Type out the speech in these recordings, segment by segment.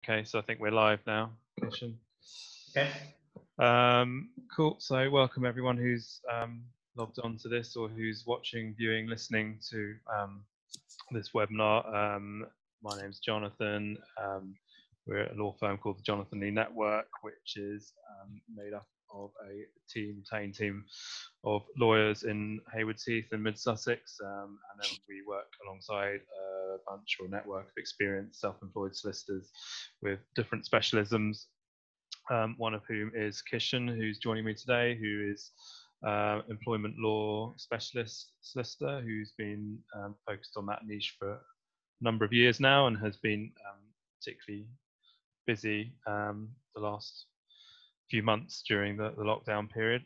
Okay, so I think we're live now, Kishan. Okay. Cool. So welcome everyone who's logged on to this or who's watching, viewing, listening to this webinar. My name's Jonathan. We're a law firm called the Jonathan Lee Network, which is made up of a retained team of lawyers in Haywards Heath and Mid Sussex, and then we work alongside a bunch or network of experienced self-employed solicitors with different specialisms. One of whom is Kishan, who's joining me today, who is employment law specialist solicitor, who's been focused on that niche for a number of years now and has been particularly busy the last few months during the lockdown period.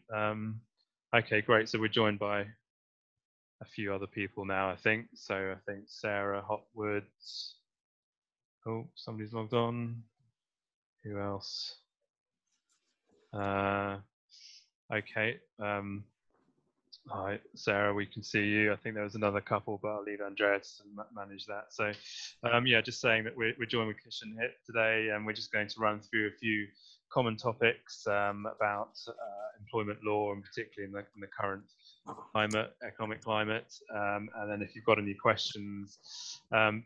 Okay, great. So we're joined by a few other people now, I think. So I think Sarah Hopwood. Oh, somebody's logged on. Who else? Okay. Hi, Sarah, we can see you. I think there was another couple, but I'll leave Andreas to manage that. So, yeah, just saying that we're joined with Kishan here today, and we're just going to run through a few common topics about employment law, and particularly in the current economic climate. And then if you've got any questions,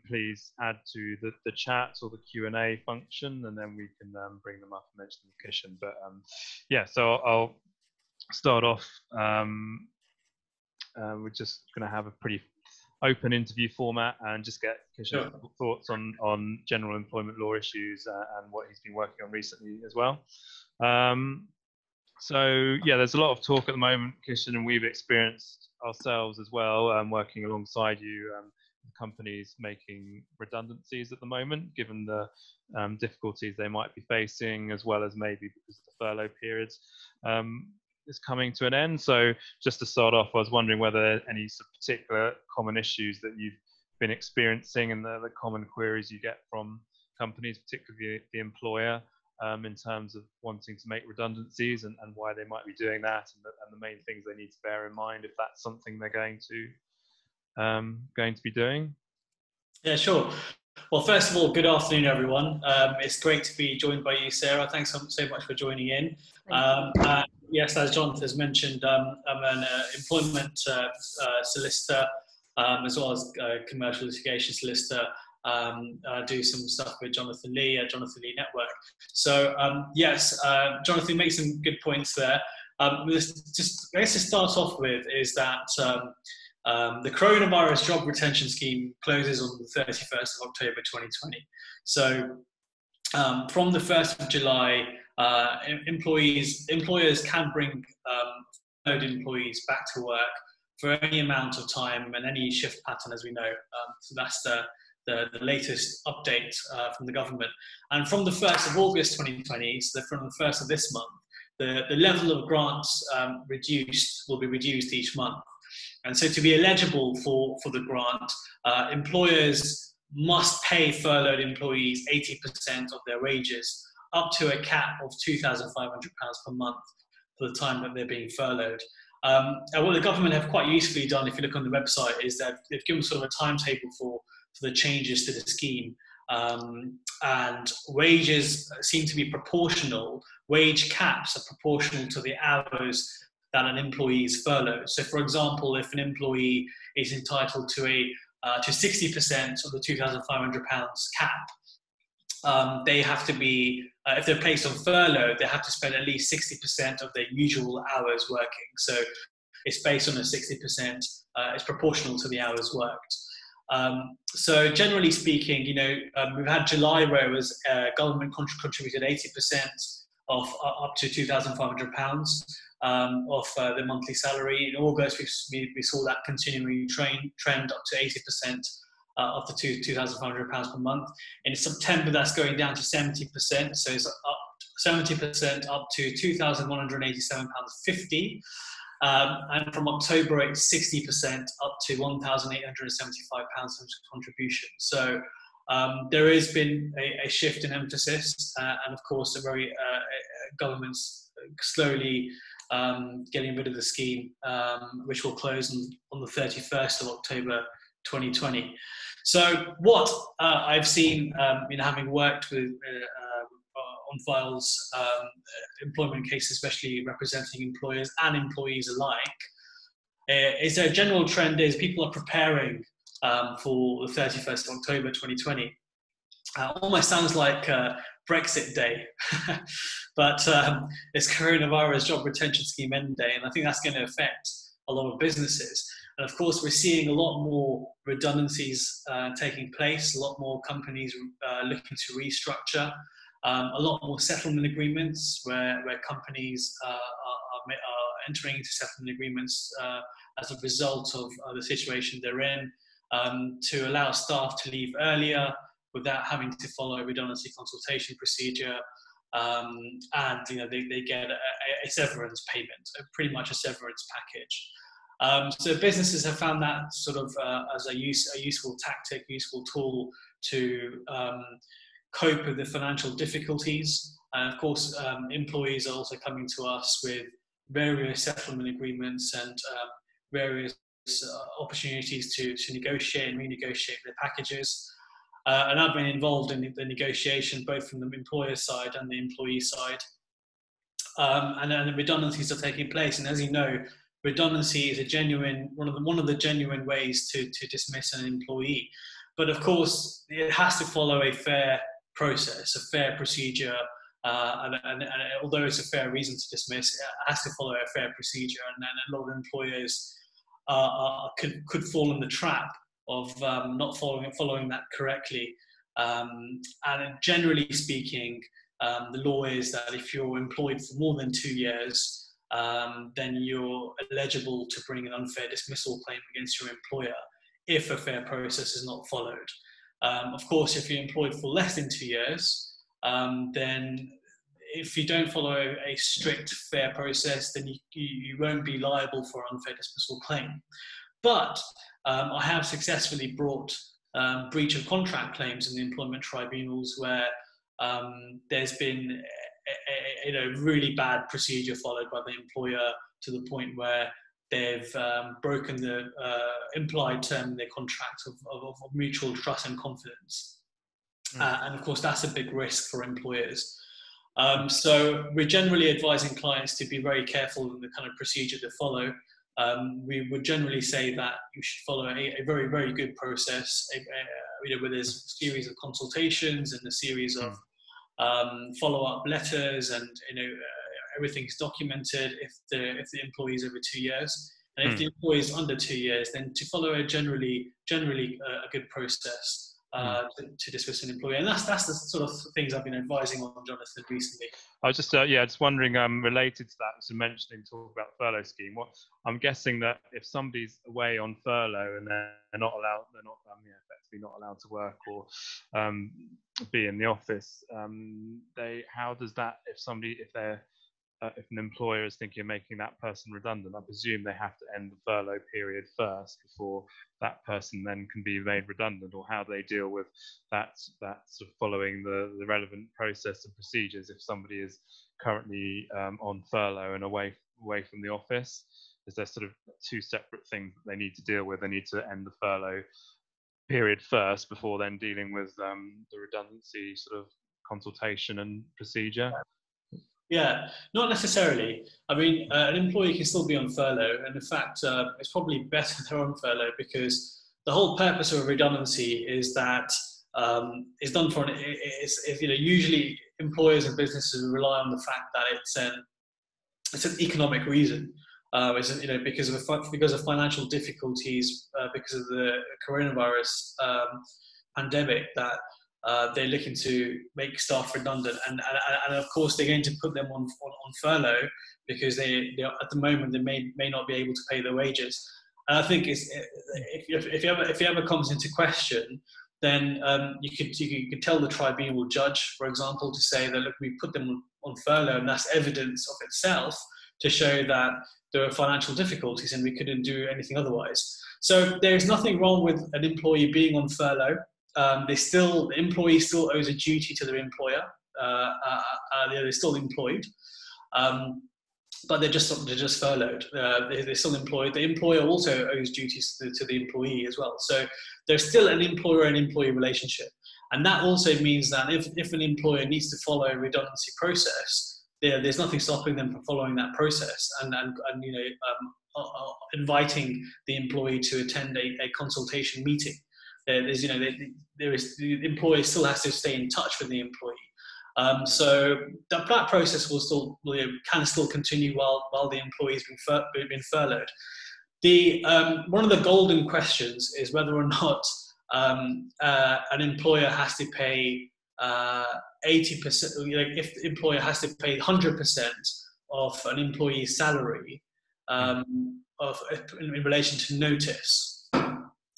please add to the chat or the Q&A function, and then we can bring them up and mention them to Kishan. But yeah, so I'll start off. We're just going to have a pretty open interview format and just get Kishan's thoughts on general employment law issues and what he's been working on recently as well. So yeah, there's a lot of talk at the moment, Kishan, and we've experienced ourselves as well, working alongside you, companies making redundancies at the moment, given the difficulties they might be facing, as well as maybe because of the furlough periods is coming to an end. So just to start off, I was wondering whether any particular common issues that you've been experiencing and the common queries you get from companies, particularly the employer, in terms of wanting to make redundancies and why they might be doing that, and the main things they need to bear in mind if that's something they're going to be doing. Yeah, sure. Well, first of all, good afternoon, everyone. It's great to be joined by you, Sarah. Thanks so much for joining in. Yes, as Jonathan has mentioned, I'm an employment solicitor, as well as commercial litigation solicitor. I do some stuff with Jonathan Lee at Jonathan Lee Network. So yes, Jonathan makes some good points there. I guess to start off with is that the coronavirus job retention scheme closes on the 31st of October 2020. So from the 1st of July, employers can bring furloughed employees back to work for any amount of time and any shift pattern, as we know. So that's the latest update from the government. And from the 1st of August 2020, so from the 1st of this month, the level of grants will be reduced each month. And so to be eligible for the grant, employers must pay furloughed employees 80% of their wages, up to a cap of £2,500 per month for the time that they're being furloughed. And what the government have quite usefully done, if you look on the website, is that they've given sort of a timetable for the changes to the scheme. And wages seem to be proportional. Wage caps are proportional to the hours that an employee is furloughed. So, for example, if an employee is entitled to 60% of the £2,500 cap, they have to be, if they're placed on furlough, they have to spend at least 60% of their usual hours working. So it's based on a 60%, it's proportional to the hours worked. So generally speaking, we've had July where it was government contributed 80% of up to £2,500 of the monthly salary. In August, we saw that continuing trend up to 80% of the £2,500 per month. In September, that's going down to 70%, so it's up 70% up to £2,187.50. And from October, it's 60% up to £1,875 contribution. So there has been a shift in emphasis, and of course, government's slowly getting rid of the scheme, which will close on the 31st of October 2020. So what I've seen, having worked with on files, employment cases, especially representing employers and employees alike, is a general trend is people are preparing for the 31st of October 2020. Almost sounds like Brexit Day, but it's Coronavirus Job Retention Scheme End Day, and I think that's going to affect a lot of businesses. And of course, we're seeing a lot more redundancies taking place, a lot more companies looking to restructure, a lot more settlement agreements where companies are entering into settlement agreements as a result of the situation they're in, to allow staff to leave earlier without having to follow a redundancy consultation procedure, and they get a severance payment, pretty much a severance package. So businesses have found that sort of as a useful tactic, useful tool to cope with the financial difficulties. And of course, employees are also coming to us with various settlement agreements and various opportunities to negotiate and renegotiate their packages. And I've been involved in the negotiation, both from the employer side and the employee side. And the redundancies are taking place. And as you know, redundancy is a genuine one of the genuine ways to dismiss an employee. But of course, it has to follow a fair process, a fair procedure. And although it's a fair reason to dismiss, it has to follow a fair procedure. And a lot of employers could fall in the trap of not following that correctly. And generally speaking, the law is that if you're employed for more than 2 years, then you're eligible to bring an unfair dismissal claim against your employer if a fair process is not followed. Of course, if you're employed for less than 2 years, then if you don't follow a strict fair process, then you won't be liable for an unfair dismissal claim. But I have successfully brought breach of contract claims in the employment tribunals where there's been a really bad procedure followed by the employer to the point where they've broken the implied term in their contract of mutual trust and confidence. And of course, that's a big risk for employers. So we're generally advising clients to be very careful in the kind of procedure they follow. We would generally say that you should follow a very, very good process, where there's a series of consultations and a series of follow-up letters, and everything's documented if the employee is over 2 years. And if the employee is under 2 years, then to follow a generally a good process to dismiss an employee. And that's the sort of things I've been advising on, Jonathan, recently. I was just wondering, related to that, so talk about the furlough scheme. What I'm guessing that if somebody's away on furlough and they're not allowed, effectively not allowed to work or be in the office, how does that, if an employer is thinking of making that person redundant, I presume they have to end the furlough period first before that person then can be made redundant, or how do they deal with that sort of following the relevant process and procedures if somebody is currently on furlough and away from the office? Is there sort of two separate things that they need to deal with? They need to end the furlough period first before then dealing with the redundancy sort of consultation and procedure? Yeah, not necessarily. I mean, an employee can still be on furlough, and in fact, it's probably better they're on furlough, because the whole purpose of a redundancy is that it's done for usually employers and businesses rely on the fact that it's an economic reason. Because of financial difficulties, because of the coronavirus pandemic, that they're looking to make staff redundant, and of course they're going to put them on furlough because they at the moment they may not be able to pay their wages. And I think if it ever comes into question, then you could tell the tribunal judge, for example, to say that, look, we put them on furlough, and that's evidence of itself to show that there are financial difficulties and we couldn't do anything otherwise. So there's nothing wrong with an employee being on furlough. The employee still owes a duty to their employer. They're still employed. but they're just furloughed. They're still employed. The employer also owes duties to the employee as well. So there's still an employer and employee relationship, and that also means that if an employer needs to follow a redundancy process, there's nothing stopping them from following that process and inviting the employee to attend a consultation meeting. There's the employer still has to stay in touch with the employee. So that process can still continue while the employee has been furloughed. One of the golden questions is whether or not an employer has to pay 80%. If the employer has to pay 100% of an employee's salary in relation to notice.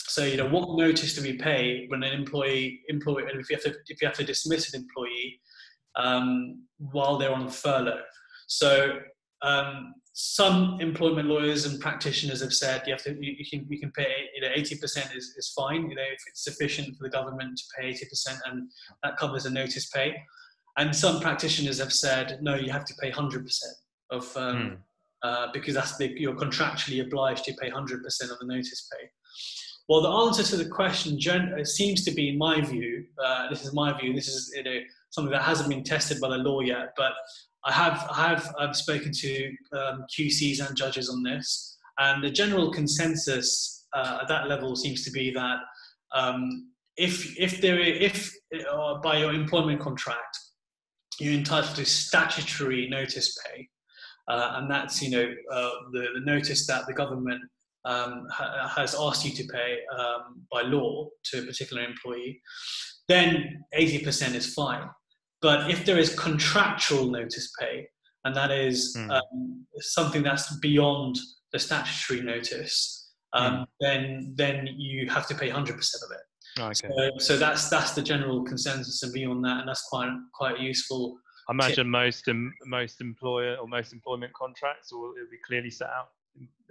So, what notice do we pay when an employee, if you have to dismiss an employee while they're on furlough? So, some employment lawyers and practitioners have said you can pay 80% is fine. If it's sufficient for the government to pay 80%, and that covers a notice pay. And some practitioners have said no, you have to pay 100% of because you're contractually obliged to pay 100% of the notice pay. Well, the answer to the question seems to be, in my view, this is my view, this is something that hasn't been tested by the law yet, but I've spoken to QCs and judges on this, and the general consensus at that level seems to be that if by your employment contract you're entitled to statutory notice pay, and that's the notice that the government has asked you to pay by law to a particular employee, then 80% is fine. But if there is contractual notice pay, and that is something that's beyond the statutory notice, then you have to pay 100% of it. Okay. So that's the general consensus and view on that, and that's quite useful. I imagine most employment contracts will be clearly set out.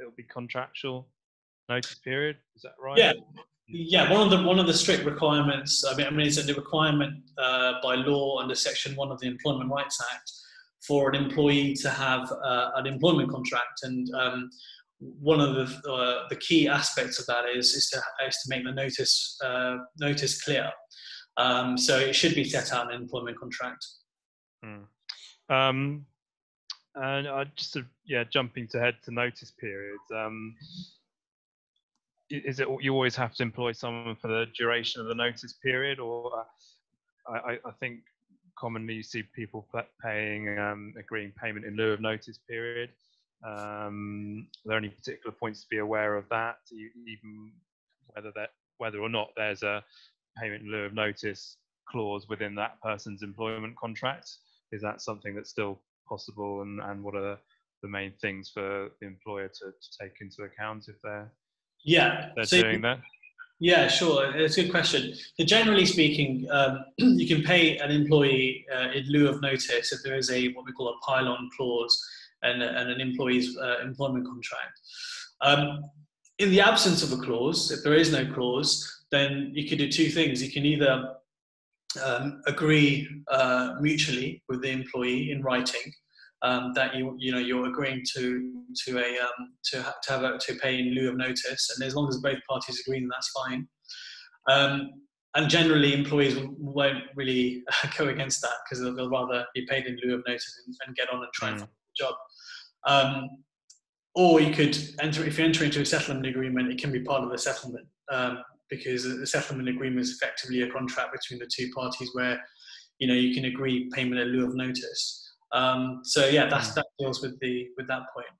It'll be contractual notice period. Is that right? Yeah. Yeah, one of the strict requirements. I mean, it's a requirement by law under Section 1 of the Employment Rights Act for an employee to have an employment contract, and one of the key aspects of that is to make the notice clear. So it should be set out in an employment contract. And jumping ahead to notice periods. Is it you always have to employ someone for the duration of the notice period, or I think commonly you see people agreeing payment in lieu of notice period. Are there any particular points to be aware of that, even whether or not there's a payment in lieu of notice clause within that person's employment contract? Is that something that's still possible, and what are the main things for the employer to take into account if they're doing that? Yeah, sure. It's a good question. So generally speaking, you can pay an employee in lieu of notice if there is what we call a pile-on clause and an employee's employment contract. In the absence of a clause, if there is no clause, then you can do two things. You can either agree mutually with the employee in writing that you're agreeing to pay in lieu of notice, and as long as both parties agree, then that's fine. And generally, employees won't really go against that because they'll rather be paid in lieu of notice and get on and try and find a job. Or you could if you enter into a settlement agreement, it can be part of the settlement. Because the settlement agreement is effectively a contract between the two parties where, you can agree payment in lieu of notice. So yeah, that deals with that point.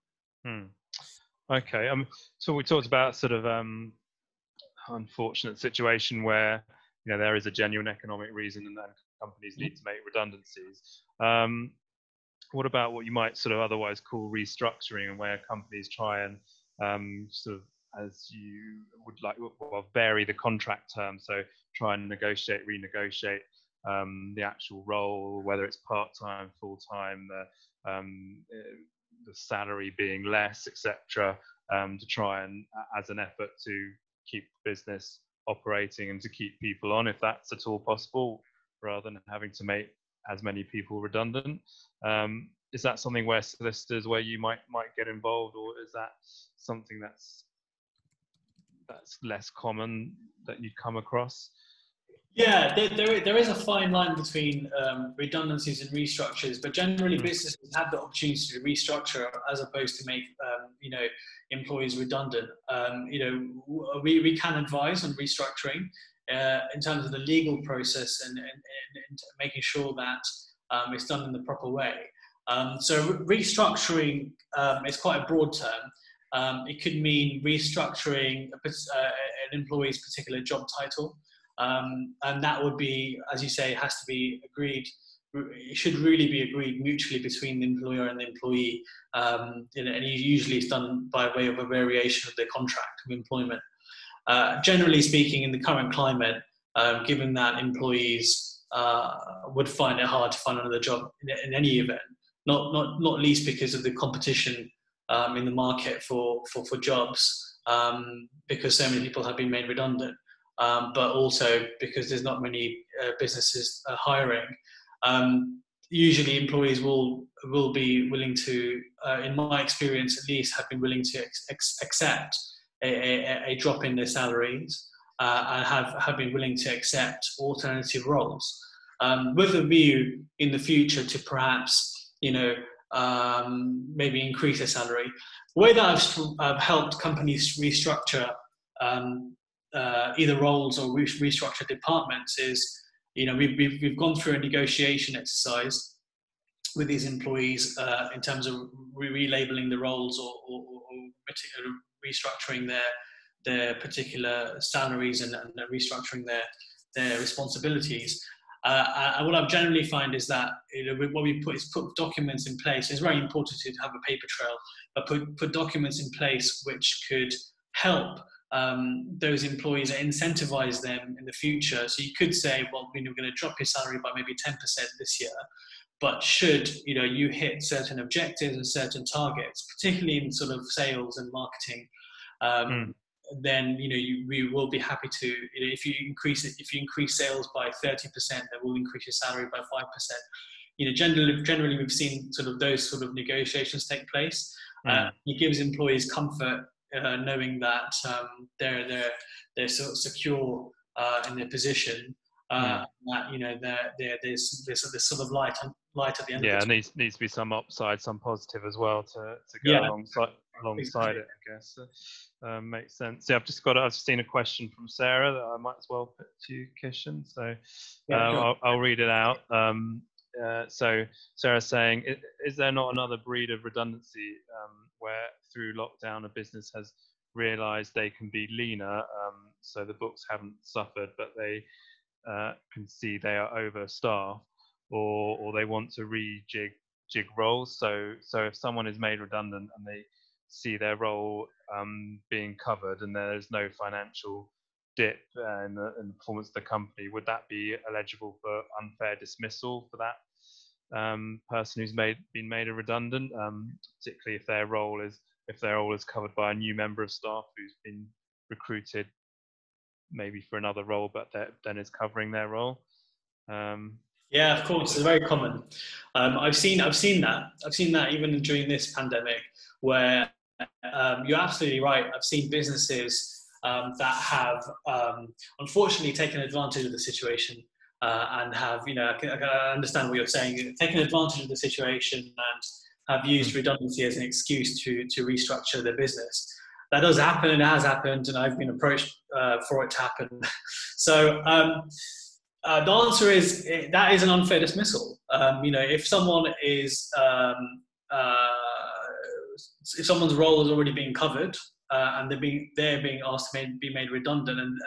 Okay. So we talked about sort of unfortunate situation where there is a genuine economic reason and then companies need to make redundancies. What about what you might sort of otherwise call restructuring, and where companies try and sort of, as you would like, vary the contract term, so try and renegotiate the actual role, whether it's part-time, full-time, the salary being less, etc., to try and, as an effort to keep business operating and to keep people on, if that's at all possible, rather than having to make as many people redundant. is that something where solicitors, where you might get involved, or is that something that's less common that you'd come across? Yeah, there is a fine line between redundancies and restructures, but generally businesses have the opportunity to restructure as opposed to make employees redundant. We can advise on restructuring in terms of the legal process and making sure that it's done in the proper way. So restructuring is quite a broad term. It could mean restructuring an employee's particular job title. And that would be, as you say, has to be agreed. It should really be agreed mutually between the employer and the employee. And usually it's done by way of a variation of the contract of employment. Generally speaking, in the current climate, given that employees would find it hard to find another job in any event, not least because of the competition in the market for jobs, because so many people have been made redundant. But also because there's not many businesses hiring. Usually employees will be willing to, in my experience at least, have been willing to accept a drop in their salaries and have been willing to accept alternative roles, with a view in the future to perhaps, maybe increase their salary. The way that I've helped companies restructure either roles or restructure departments is, we've gone through a negotiation exercise with these employees in terms of relabeling the roles or restructuring their particular salaries and restructuring their responsibilities. And what I've generally find is that what we put is put documents in place. It's very important to have a paper trail, but put documents in place which could help those employees and incentivize them in the future. So you could say, well, we're going to drop your salary by maybe 10% this year, but should you hit certain objectives and certain targets, particularly in sort of sales and marketing, then we will be happy to. If you increase sales by 30%, then we'll increase your salary by 5%. Generally we've seen sort of those sort of negotiations take place. It gives employees comfort. Knowing that they're sort of secure in their position, that there's sort of light at the end. Yeah, of the needs to be some upside, some positive as well to go alongside it, I guess. Makes sense. Yeah, I've seen a question from Sarah that I might as well put to you, Kishan. So sure. I'll read it out. So Sarah's saying, is there not another breed of redundancy where through lockdown a business has realized they can be leaner, so the books haven't suffered, but they can see they are overstaffed, or they want to rejig roles? So if someone is made redundant and they see their role being covered and there's no financial dip in the performance of the company, would that be eligible for unfair dismissal for that person who's been made redundant, particularly if their role is covered by a new member of staff who's been recruited maybe for another role, but then is covering their role? Yeah, of course, it's very common. I've seen that even during this pandemic, where you're absolutely right. I've seen businesses that have unfortunately taken advantage of the situation and have, I understand what you're saying, taken advantage of the situation and have used redundancy as an excuse to restructure their business. That does happen, and it has happened, and I've been approached for it to happen. So the answer is that is an unfair dismissal. If someone is if someone's role has already been covered and they're being asked to be made redundant, and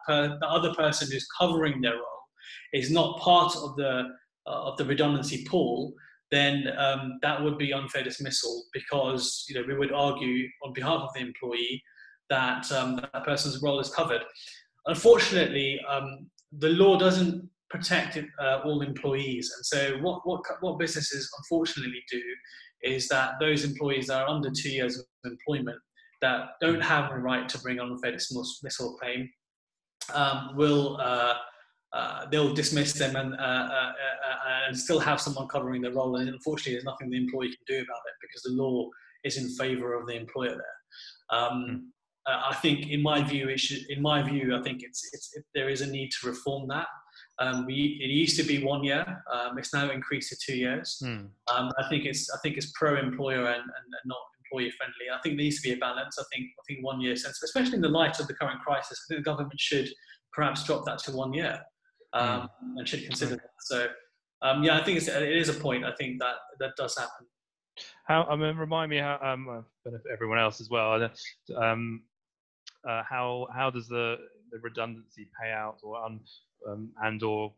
the other person who's covering their role is not part of the redundancy pool, then that would be unfair dismissal, because we would argue on behalf of the employee that that person's role is covered. Unfortunately, the law doesn't protect all employees, and so what businesses unfortunately do is that those employees that are under 2 years of employment that don't have the right to bring on unfair dismissal claim will they'll dismiss them and still have someone covering the role. And unfortunately, there's nothing the employee can do about it because the law is in favour of the employer there. I think, in my view, I think there is a need to reform that. It used to be 1 year. It's now increased to 2 years. I think it's pro-employer and not employee friendly. I think there needs to be a balance. I think 1 year, especially in the light of the current crisis, I think the government should perhaps drop that to 1 year and should consider that. So, yeah, I think it is a point. I think that does happen. Remind me how, benefit everyone else as well. How does the redundancy payout or and/or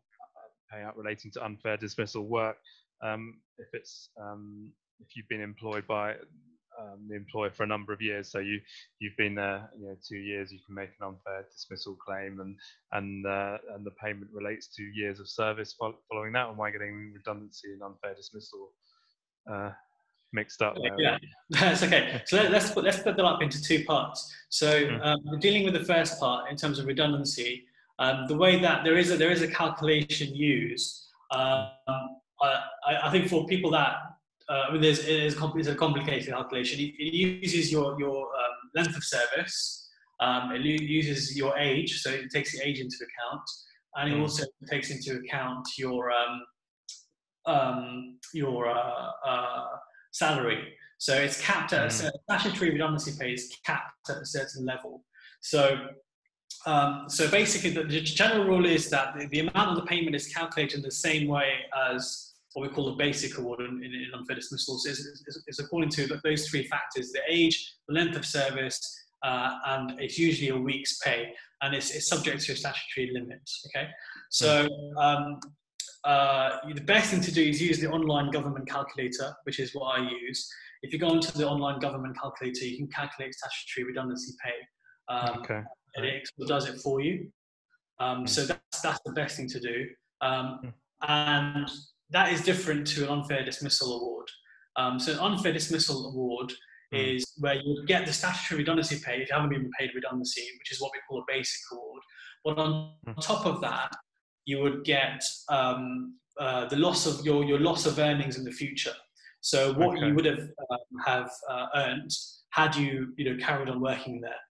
payout relating to unfair dismissal work if you've been employed by the employer for a number of years? So you've been there 2 years, you can make an unfair dismissal claim, and the payment relates to years of service following that. Or am I getting redundancy and unfair dismissal mixed up there? Yeah, that's okay. So let's split that up into two parts. So dealing with the first part in terms of redundancy, the way that there is a calculation used. I think for people that it's a complicated calculation. It uses your length of service. It uses your age, so it takes the age into account, and it also takes into account your salary. So it's capped at statutory redundancy pay is capped at a certain level. So basically, the general rule is that the amount of the payment is calculated in the same way as what we call the basic award in unfair dismissals. Is according to those three factors: the age, the length of service, and it's usually a week's pay, and it's subject to a statutory limit. Okay, so the best thing to do is use the online government calculator, which is what I use. If you go into the online government calculator, you can calculate statutory redundancy pay. It does it for you. So that's the best thing to do. And that is different to an unfair dismissal award. So an unfair dismissal award is where you get the statutory redundancy pay if you haven't been paid redundancy, which is what we call a basic award. But on top of that, you would get the loss of your loss of earnings in the future. So what you would have earned had you carried on working there.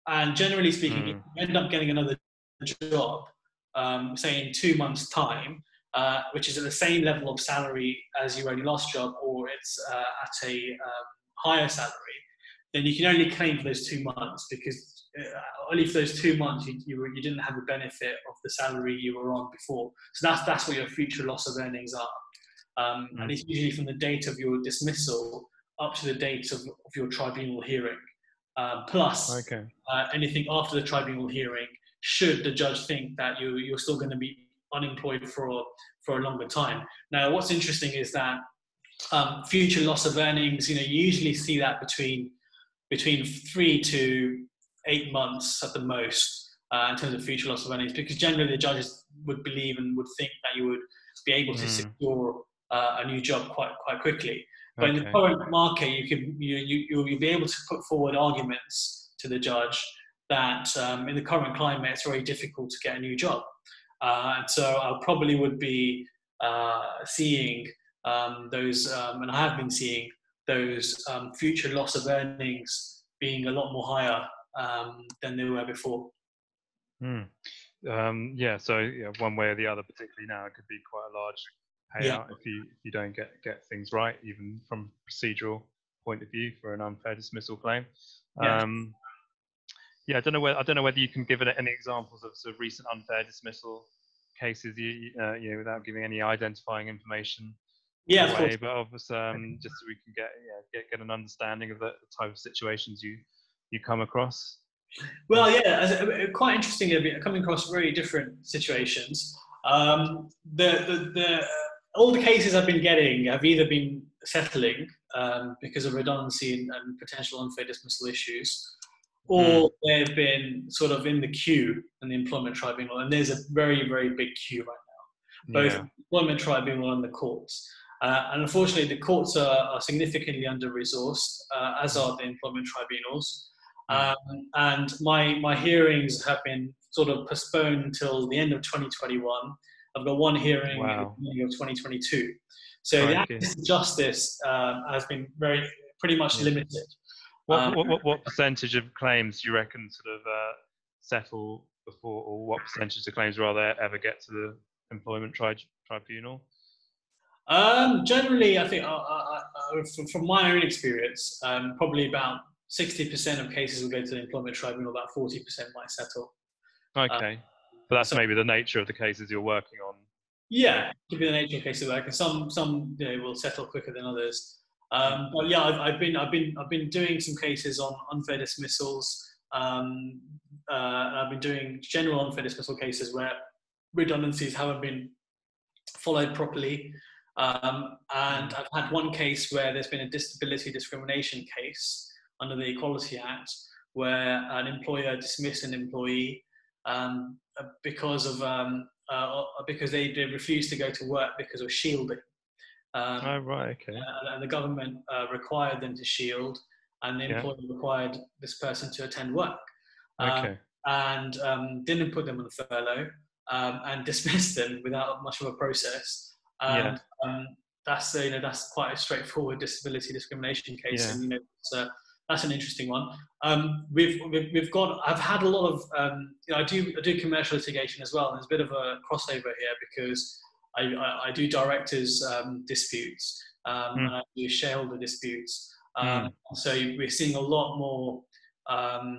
And generally speaking, if you end up getting another job, say in 2 months' time, which is at the same level of salary as your only last job, or it's at a higher salary, then you can only claim for those 2 months, because only for those 2 months you didn't have the benefit of the salary you were on before. So that's what your future loss of earnings are. And it's usually from the date of your dismissal up to the date of your tribunal hearing. Plus anything after the tribunal hearing, should the judge think that you're still going to be unemployed for a longer time. Now, what's interesting is that future loss of earnings, you usually see that between 3 to 8 months at the most in terms of future loss of earnings, because generally the judges would believe and would think that you would be able to secure a new job quite quickly. But in the current market, you'll be able to put forward arguments to the judge that in the current climate, it's very difficult to get a new job. And so I probably would be seeing those, and I have been seeing those future loss of earnings being a lot more higher than they were before. So one way or the other, particularly now, it could be quite a large payout if you don't get things right, even from procedural point of view, for an unfair dismissal claim. I don't know whether you can give any examples of sort of recent unfair dismissal cases, without giving any identifying information away, of course. But obviously, just so we can get an understanding of the type of situations you come across. Well, quite interesting. Coming across very different situations. All the cases I've been getting have either been settling because of redundancy and potential unfair dismissal issues, or they've been sort of in the queue in the employment tribunal, and there's a very, very big queue right now, both the employment tribunal and the courts. And unfortunately, the courts are significantly under-resourced, as are the employment tribunals. And my hearings have been sort of postponed until the end of 2021. I've got one hearing at the Wow. beginning of 2022. So the Crikey. access to justice has been pretty much Yeah. limited. What percentage of claims do you reckon sort of settle before, or what percentage of claims rather ever get to the employment tribunal? Generally, I think from my own experience, probably about 60% of cases will go to the employment tribunal, about 40% might settle. Okay, but that's so, maybe the nature of the cases you're working on. Yeah, it could be the nature of cases work, and some will settle quicker than others. But yeah, I've been doing some cases on unfair dismissals. I've been doing general unfair dismissal cases where redundancies haven't been followed properly. And I've had one case where there's been a disability discrimination case under the Equality Act, where an employer dismissed an employee because they refused to go to work because of shielding. Oh, right, okay. And the government required them to shield, and the employer required this person to attend work. Okay. And didn't put them on furlough, and dismissed them without much of a process. And that's quite a straightforward disability discrimination case, and that's an interesting one. I've had a lot of I do commercial litigation as well, and there's a bit of a crossover here because I do directors disputes, and I do shareholder disputes. So we're seeing a lot more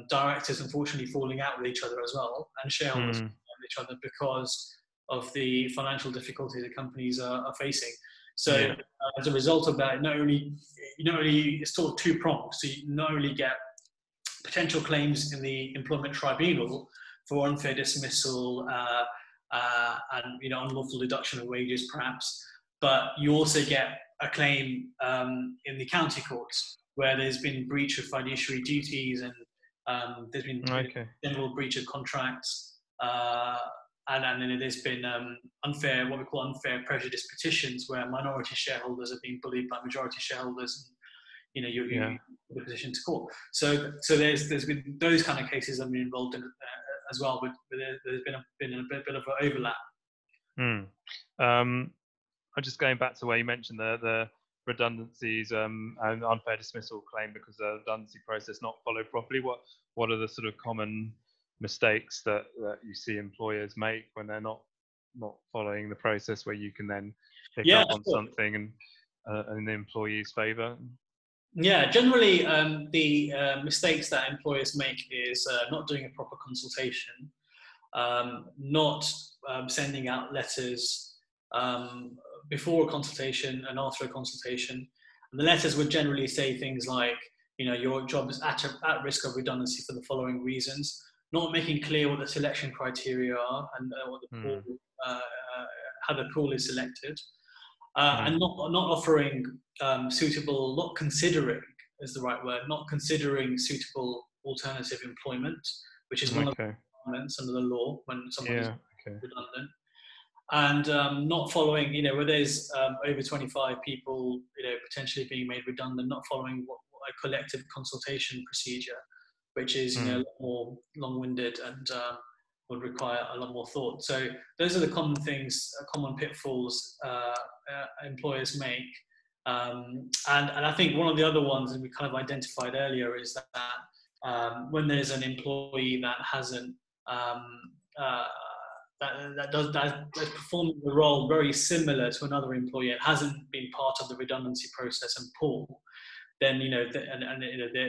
directors unfortunately falling out with each other as well, and shareholders with each other because of the financial difficulties that companies are facing. So as a result of that, not only it's sort of two-pronged. So you not only get potential claims in the employment tribunal for unfair dismissal and unlawful deduction of wages, perhaps, but you also get a claim in the county courts where there's been breach of fiduciary duties and there's been general breach of contracts. And then there's been what we call unfair prejudice petitions, where minority shareholders are being bullied by majority shareholders, and you're in the position to court. So there's been those kind of cases I've been involved in as well. But there's been a bit of an overlap. I'm just going back to where you mentioned the redundancies and unfair dismissal claim because the redundancy process not followed properly. What are the sort of common mistakes that you see employers make when they're not following the process, where you can then pick up on something and in the employee's favour? Yeah, generally the mistakes that employers make is not doing a proper consultation, not sending out letters before a consultation and after a consultation. And the letters would generally say things like, your job is at risk of redundancy for the following reasons. Not making clear what the selection criteria are and what the pool, how the pool is selected, and not offering suitable, not considering is the right word, not considering suitable alternative employment, which is one of the requirements under the law when someone is redundant, and not following, where there's over 25 people, potentially being made redundant, not following what a collective consultation procedure, which is a lot more long-winded and would require a lot more thought. So those are the common things, common pitfalls employers make. And I think one of the other ones that we kind of identified earlier is that when there's an employee that hasn't that's performing the role very similar to another employee and hasn't been part of the redundancy process and pool, then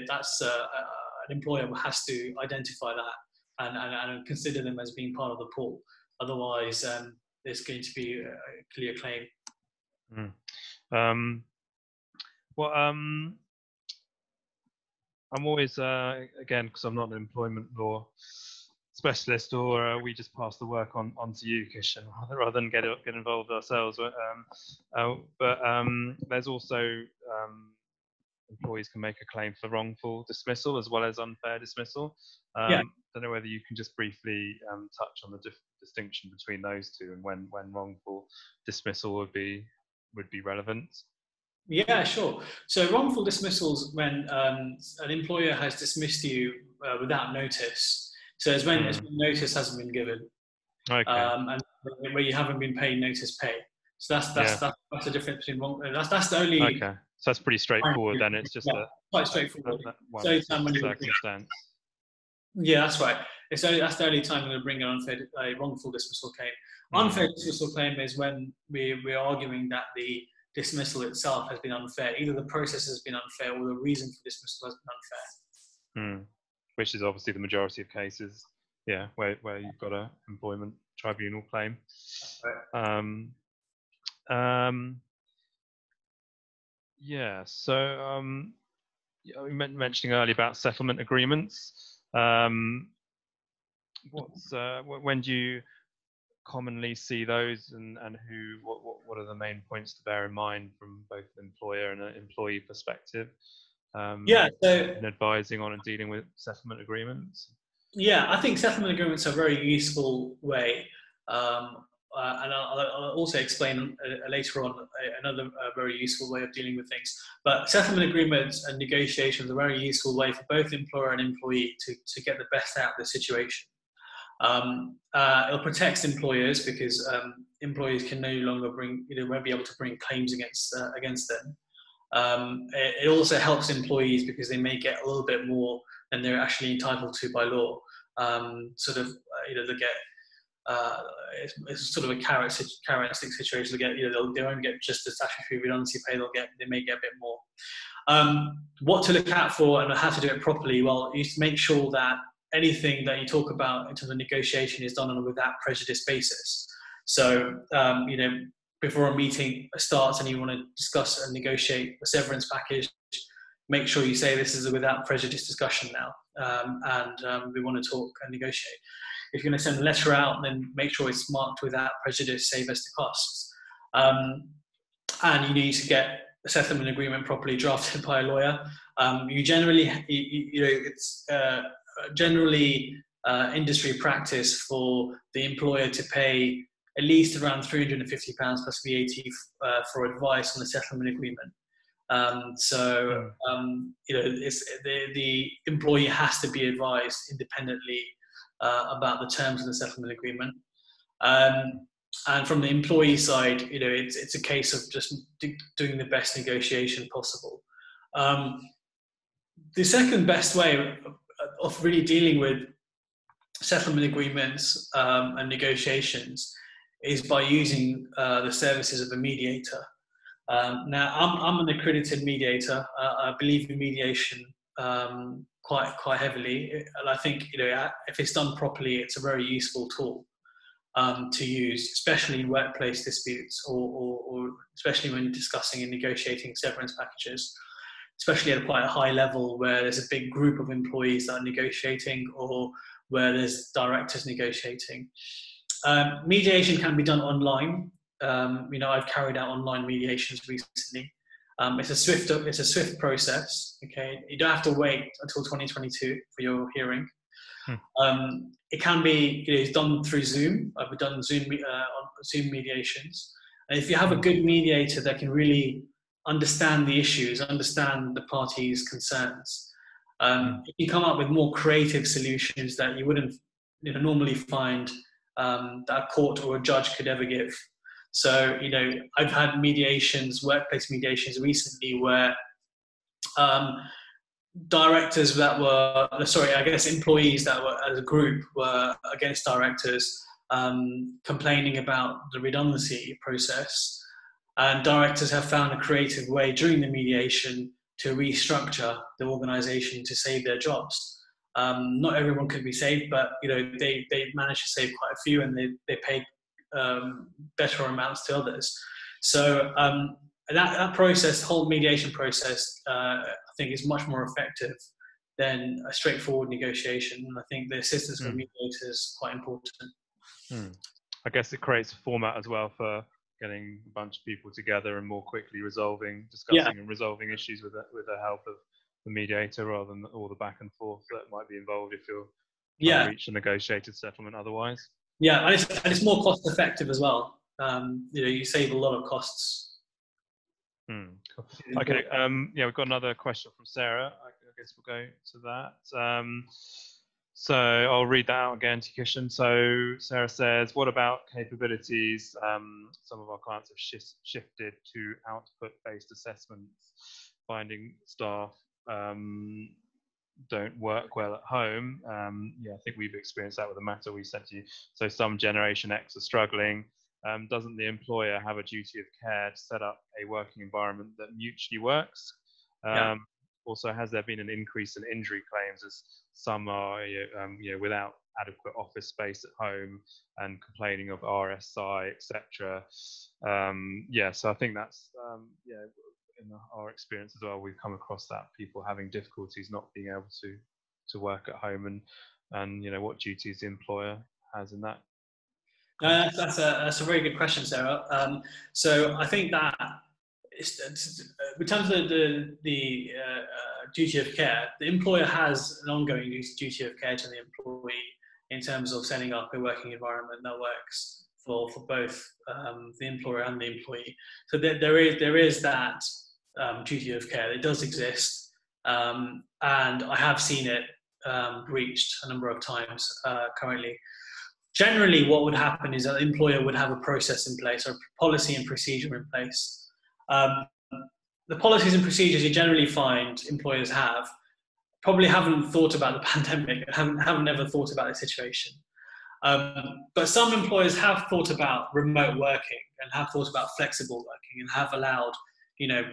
that's an employer has to identify that and consider them as being part of the pool. Otherwise, there's going to be a clear claim. I'm always, again, because I'm not an employment law specialist, or we just pass the work on to you, Kishan, rather than get involved ourselves. But there's also employees can make a claim for wrongful dismissal as well as unfair dismissal. I don't know whether you can just briefly touch on the distinction between those two and when wrongful dismissal would be relevant. Yeah, sure. So wrongful dismissals when an employer has dismissed you without notice. So it's when notice hasn't been given, Okay. and where you haven't been paid notice pay. So that's the difference between wrong. That's the only. Okay. So that's pretty straightforward. Then it's just quite straightforward. that one So time when circumstance. Yeah, that's right. That's the only time we're going to bring a wrongful dismissal claim. Unfair dismissal claim is when we're arguing that the dismissal itself has been unfair. Either the process has been unfair or the reason for dismissal has been unfair. Which is obviously the majority of cases, where you've got an employment tribunal claim. So we mentioning earlier about settlement agreements. When do you commonly see those, and what are the main points to bear in mind from both the employer and an employee perspective? In advising on and dealing with settlement agreements. Yeah, I think settlement agreements are a very useful way, and I'll also explain later on another very useful way of dealing with things. But settlement agreements and negotiations are a very useful way for both employer and employee to get the best out of the situation. It protects employers because employers can no longer won't be able to bring claims against them. It also helps employees because they may get a little bit more than they're actually entitled to by law. They get it's sort of a carrot stick situation. They get they won't get just the statutory redundancy pay. They may get a bit more. What to look out for and how to do it properly? Well, you make sure that anything that you talk about in terms of negotiation is done on a without prejudice basis. So, before a meeting starts and you want to discuss and negotiate a severance package, make sure you say this is a without prejudice discussion now, and we want to talk and negotiate. If you're going to send a letter out, then make sure it's marked without prejudice, save us the costs. And you need to get a settlement agreement properly drafted by a lawyer. It's generally industry practice for the employer to pay at least around £350 plus VAT for advice on the settlement agreement. The employee has to be advised independently about the terms of the settlement agreement. And from the employee side, it's a case of just doing the best negotiation possible. The second best way of really dealing with settlement agreements and negotiations is by using the services of a mediator. Now, I'm an accredited mediator. I believe in mediation quite heavily, and I think if it's done properly, it's a very useful tool to use, especially in workplace disputes or especially when discussing and negotiating severance packages, especially at quite a high level where there's a big group of employees that are negotiating or where there's directors negotiating. Mediation can be done online. I've carried out online mediations recently. It's a swift process. Okay, you don't have to wait until 2022 for your hearing. It can be it's done through Zoom. I've done Zoom mediations, and if you have a good mediator that can really understand the issues, understand the parties' concerns, you can come up with more creative solutions that you wouldn't normally find that a court or a judge could ever give. So, I've had workplace mediations recently where employees that were as a group were against directors complaining about the redundancy process, and directors have found a creative way during the mediation to restructure the organisation to save their jobs. Not everyone could be saved, but they managed to save quite a few, and they paid better amounts to others. So that process, the whole mediation process, I think is much more effective than a straightforward negotiation. And I think the assistance from mediators is quite important. I guess it creates a format as well for getting a bunch of people together and more quickly discussing and resolving issues with the help of the mediator rather than all the back and forth that might be involved if you're trying to reach a negotiated settlement otherwise. Yeah, and it's more cost effective as well. You save a lot of costs. Okay. We've got another question from Sarah. I guess we'll go to that. So I'll read that out again to Kishan. So Sarah says, what about capabilities? Some of our clients have shifted to output-based assessments, finding staff don't work well at home. Yeah, I think we've experienced that with the matter we sent to you. So some Generation X are struggling. Doesn't the employer have a duty of care to set up a working environment that mutually works? Yeah. Also, has there been an increase in injury claims as some are without adequate office space at home and complaining of RSI, etc.? Yeah, so I think that's in our experience as well, we've come across that, people having difficulties not being able to work at home, and what duties the employer has in that. That's a very good question, Sarah. So I think that in terms of the duty of care, the employer has an ongoing duty of care to the employee in terms of setting up a working environment that works for both the employer and the employee. So there is that duty of care. It does exist, and I have seen it breached a number of times currently. Generally, what would happen is that the employer would have a process in place or a policy and procedure in place. The policies and procedures you generally find employers have probably haven't thought about the pandemic, haven't ever thought about the situation. But some employers have thought about remote working and have thought about flexible working and have allowed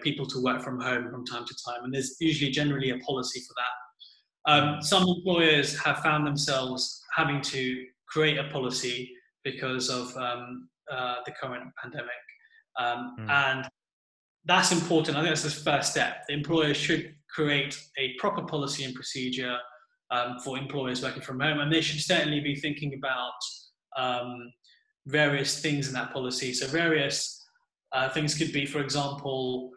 people to work from home from time to time. And there's usually generally a policy for that. Some employers have found themselves having to create a policy because of the current pandemic. And that's important. I think that's the first step. The employer should create a proper policy and procedure for employers working from home, and they should certainly be thinking about various things in that policy. So various things could be, for example,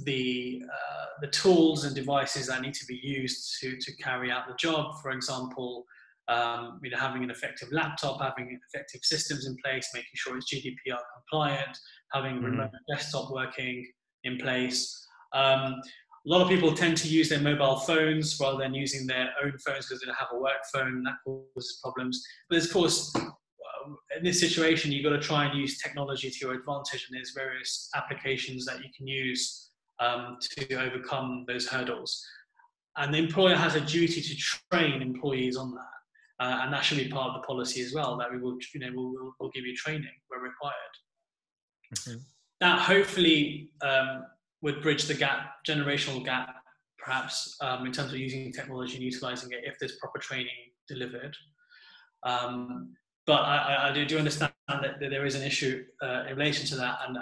the tools and devices that need to be used to carry out the job. For example, having an effective laptop, having effective systems in place, making sure it's GDPR compliant, having remote desktop working in place. A lot of people tend to use their mobile phones rather than using their own phones because they don't have a work phone, and that causes problems. But of course, in this situation, you've got to try and use technology to your advantage, and there's various applications that you can use to overcome those hurdles. And the employer has a duty to train employees on that. And that should be part of the policy as well, that we will, we'll give you training where required. That hopefully would bridge the gap, generational gap, perhaps, in terms of using technology and utilizing it if there's proper training delivered. But I do understand that there is an issue in relation to that, and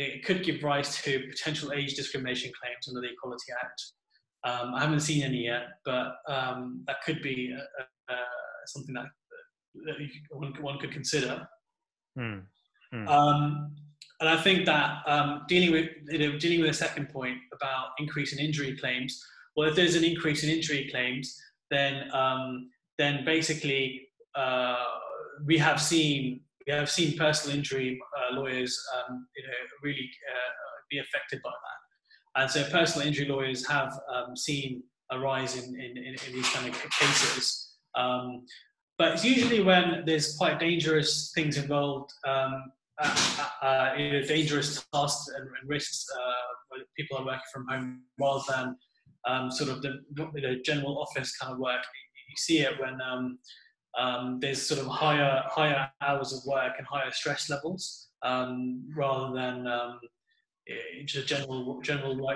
it could give rise to potential age discrimination claims under the Equality Act. I haven't seen any yet, but that could be something that one could consider. And I think that dealing with the second point about increase in injury claims. Well, if there's an increase in injury claims, then basically we have seen personal injury lawyers really be affected by that. And so personal injury lawyers have seen a rise in these kind of cases. But it's usually when there's quite dangerous things involved, dangerous tasks and risks when people are working from home, rather than sort of the general office kind of work. You see it when there's sort of higher hours of work and higher stress levels, rather than just general work.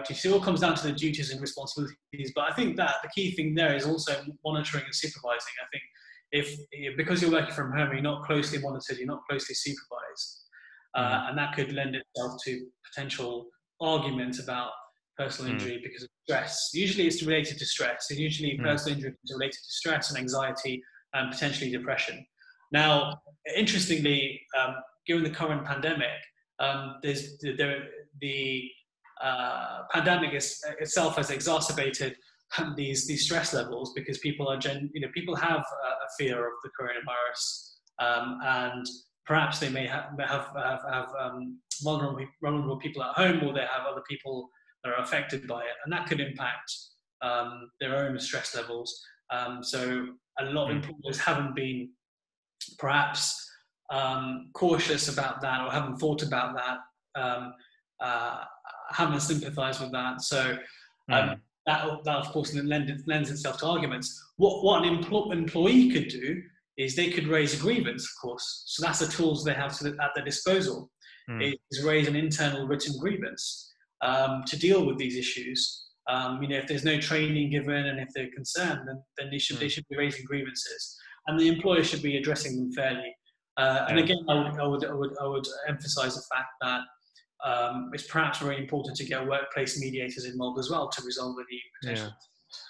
So it all comes down to the duties and responsibilities. But I think that the key thing there is also monitoring and supervising. I think because you're working from home, you're not closely monitored, you're not closely supervised, and that could lend itself to potential arguments about personal injury because of stress. Usually it's related to stress. So usually personal injury is related to stress and anxiety and potentially depression. Now, interestingly, given the current pandemic, the pandemic itself has exacerbated these stress levels, because people are people have a fear of the coronavirus, and perhaps they may have vulnerable people at home, or they have other people that are affected by it, and that could impact their own stress levels. So a lot of employers haven't been perhaps cautious about that, or haven't thought about that, haven't sympathised with that. So that of course lends itself to arguments. What an employee could do is they could raise a grievance, of course. So that's the tools they have at their disposal, is raise an internal written grievance to deal with these issues. If there's no training given and if they're concerned, then they should be raising grievances, and the employer should be addressing them fairly. And again, I would emphasise the fact that it's perhaps very important to get workplace mediators involved as well to resolve any potential.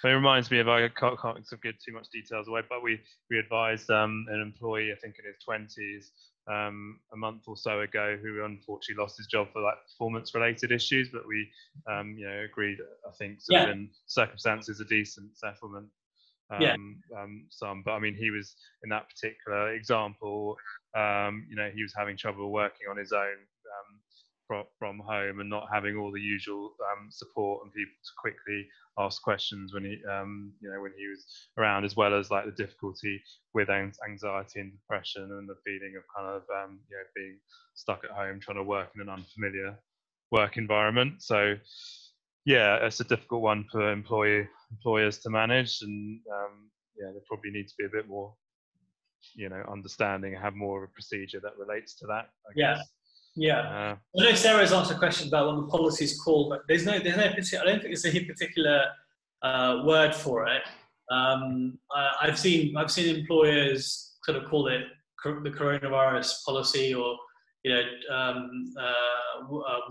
It reminds me of, I can't give too much details away, but we advised an employee, I think in his 20s, a month or so ago, who unfortunately lost his job for like performance-related issues. But we, agreed, I think, sort of in circumstances, a decent settlement. But I mean, he was in that particular example. He was having trouble working on his own from home and not having all the usual support and people to quickly ask questions when he when he was around, as well as like the difficulty with anxiety and depression and the feeling of kind of being stuck at home trying to work in an unfamiliar work environment. So it's a difficult one for employers to manage, and they probably need to be a bit more understanding and have more of a procedure that relates to that, I guess. I know Sarah's asked a question about what the policy is called, but there's no particular, I don't think there's a particular word for it. I've seen employers sort of call it the coronavirus policy, or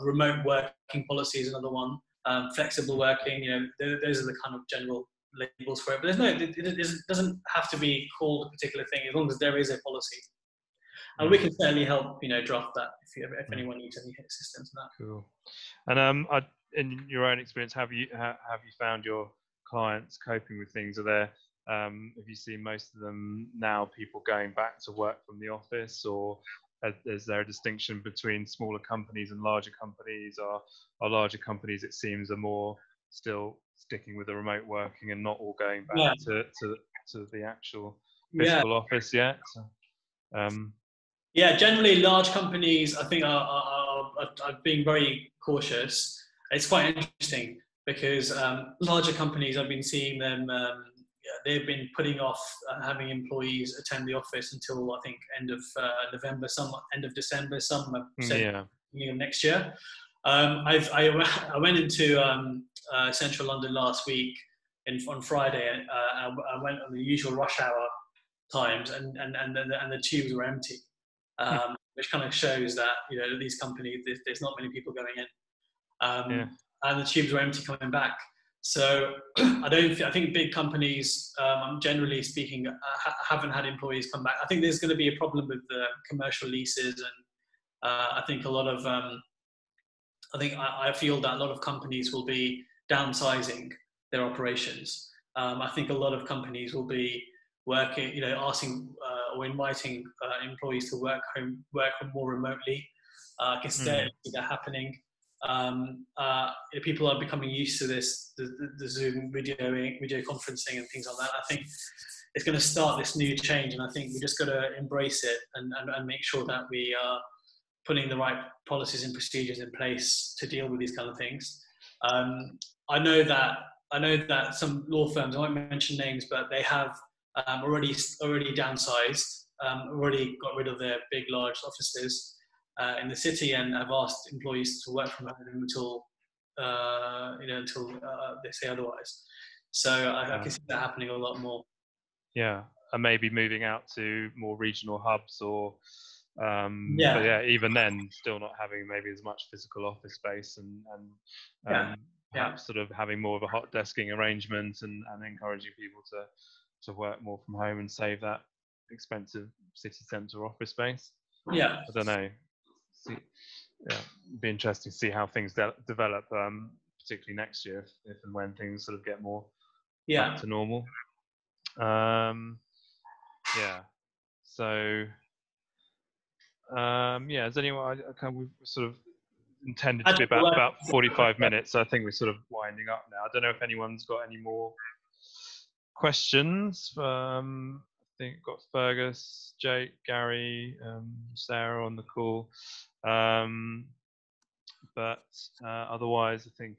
remote working policy is another one. Flexible working, those are the kind of general labels for it. But it doesn't have to be called a particular thing as long as there is a policy. And we can certainly help, draft that if anyone needs any assistance in that. Cool. And in your own experience, have you found your clients coping with things? Are there have you seen most of them now people going back to work from the office, or is there a distinction between smaller companies and larger companies? Are larger companies, it seems, are more still sticking with the remote working and not all going back to the actual physical office yet? Generally large companies, I think, are being very cautious. It's quite interesting because larger companies, I've been seeing them, they've been putting off having employees attend the office until, I think, end of November, some end of December, some have said beginning of next year. I went into central London last week on Friday. I went on the usual rush hour times, and the tubes were empty. Which kind of shows that these companies, there's not many people going in, and the tubes were empty coming back. So I think big companies, generally speaking, haven't had employees come back. I think there's going to be a problem with the commercial leases, and I think a lot of I feel that a lot of companies will be downsizing their operations. I think a lot of companies will be working, asking or inviting employees to work more remotely. I can see that happening. People are becoming used to this, the Zoom video conferencing and things like that. I think it's going to start this new change, and I think we just got to embrace it and make sure that we are putting the right policies and procedures in place to deal with these kind of things. I know that some law firms, I won't mention names, but they have already downsized, already got rid of their big, large offices in the city, and have asked employees to work from home until they say otherwise. So I can see that happening a lot more. Yeah, and maybe moving out to more regional hubs, or but even then, still not having maybe as much physical office space, and perhaps sort of having more of a hot desking arrangement, and encouraging people to work more from home and save that expensive city centre office space. I don't know. It'd be interesting to see how things develop, particularly next year, if and when things sort of get more back to normal. So, has anyone? We've sort of intended to be about 45 minutes. So I think we're sort of winding up now. I don't know if anyone's got any more questions. I think we've got Fergus, Jake, Gary, Sarah on the call. But otherwise, I think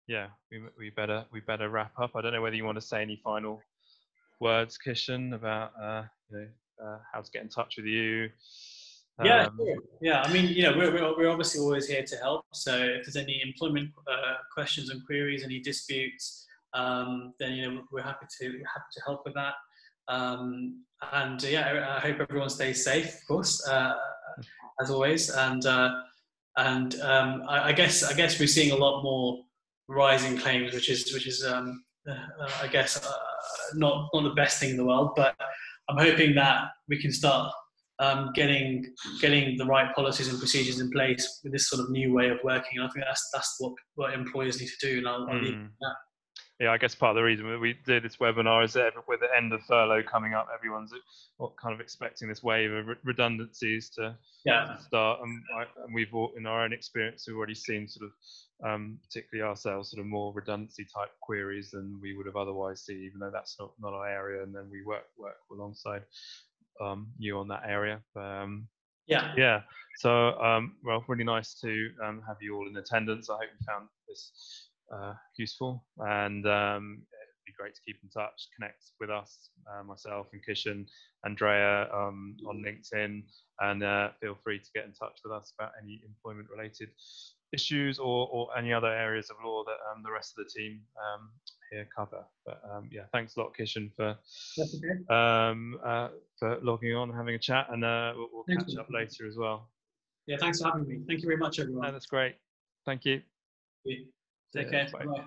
yeah, we better wrap up. I don't know whether you want to say any final words, Kishan, about how to get in touch with you. Yeah, sure. Yeah. I mean, we're obviously always here to help. So if there's any employment questions and queries, any disputes, then we're happy to help with that. And yeah, I hope everyone stays safe, of course, as always. And I guess we're seeing a lot more rising claims, which is I guess not the best thing in the world, but I'm hoping that we can start getting the right policies and procedures in place with this sort of new way of working. I think that's what employers need to do, and I'll leave that. Yeah, I guess part of the reason we did this webinar is that with the end of furlough coming up, everyone's kind of expecting this wave of redundancies to start, and we've all, in our own experience, we've already seen sort of, particularly ourselves, sort of more redundancy type queries than we would have otherwise seen, even though that's not our area, and then we work alongside you on that area. Yeah. So well, really nice to have you all in attendance. I hope you found this useful, and it'd be great to keep in touch, connect with us, myself and Kishan, Andrea on LinkedIn, and feel free to get in touch with us about any employment related issues or any other areas of law that the rest of the team here cover. But yeah, thanks a lot, Kishan, for logging on and having a chat, and we'll catch up later as well. Yeah, thanks for having me. Thank you very much, everyone. No, that's great. Thank you. Take care. Bye. Bye.